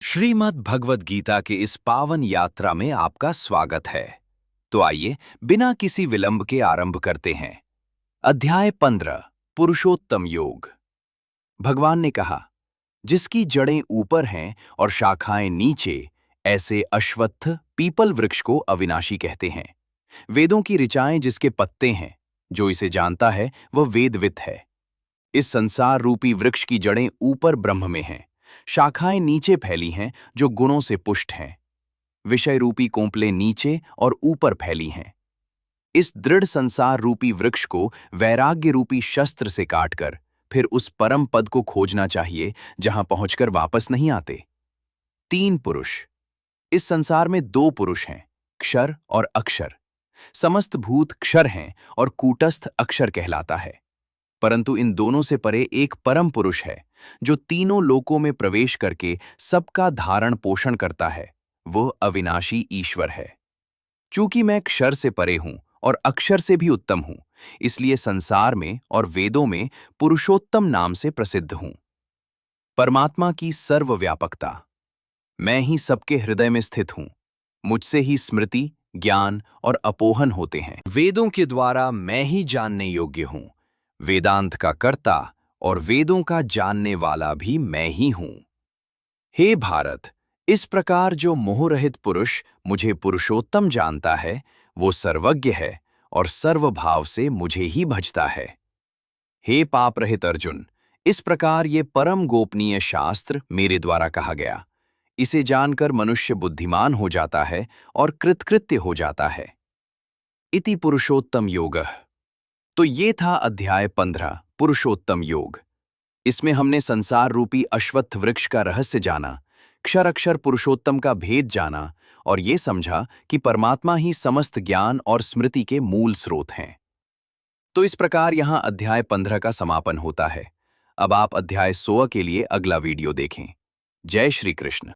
श्रीमद् भगवद गीता के इस पावन यात्रा में आपका स्वागत है। तो आइए बिना किसी विलंब के आरंभ करते हैं। अध्याय 15 पुरुषोत्तम योग। भगवान ने कहा, जिसकी जड़ें ऊपर हैं और शाखाएं नीचे, ऐसे अश्वत्थ पीपल वृक्ष को अविनाशी कहते हैं। वेदों की ऋचाएं जिसके पत्ते हैं, जो इसे जानता है वह वेदवित है। इस संसार रूपी वृक्ष की जड़ें ऊपर ब्रह्म में हैं, शाखाएं नीचे फैली हैं जो गुणों से पुष्ट हैं। विषय रूपी कोंपलें नीचे और ऊपर फैली हैं। इस दृढ़ संसार रूपी वृक्ष को वैराग्य रूपी शस्त्र से काटकर फिर उस परम पद को खोजना चाहिए जहां पहुंचकर वापस नहीं आते। 3 पुरुष। इस संसार में 2 पुरुष हैं, क्षर और अक्षर। समस्त भूत क्षर हैं और कूटस्थ अक्षर कहलाता है। परंतु इन दोनों से परे एक परम पुरुष है जो तीनों लोकों में प्रवेश करके सबका धारण पोषण करता है। वो अविनाशी ईश्वर है। चूंकि मैं क्षर से परे हूं और अक्षर से भी उत्तम हूं, इसलिए संसार में और वेदों में पुरुषोत्तम नाम से प्रसिद्ध हूं। परमात्मा की सर्वव्यापकता। मैं ही सबके हृदय में स्थित हूं। मुझसे ही स्मृति, ज्ञान और अपोहन होते हैं। वेदों के द्वारा मैं ही जानने योग्य हूं। वेदांत का कर्ता और वेदों का जानने वाला भी मैं ही हूं। हे भारत, इस प्रकार जो मोहरहित पुरुष मुझे पुरुषोत्तम जानता है, वो सर्वज्ञ है और सर्वभाव से मुझे ही भजता है। हे पाप रहित अर्जुन, इस प्रकार ये परम गोपनीय शास्त्र मेरे द्वारा कहा गया। इसे जानकर मनुष्य बुद्धिमान हो जाता है और कृतकृत्य हो जाता है। इति पुरुषोत्तम योगः। तो ये था अध्याय 15 पुरुषोत्तम योग। इसमें हमने संसार रूपी अश्वत्थ वृक्ष का रहस्य जाना, क्षर अक्षर पुरुषोत्तम का भेद जाना और ये समझा कि परमात्मा ही समस्त ज्ञान और स्मृति के मूल स्रोत हैं। तो इस प्रकार यहाँ अध्याय 15 का समापन होता है। अब आप अध्याय 16 के लिए अगला वीडियो देखें। जय श्री कृष्ण।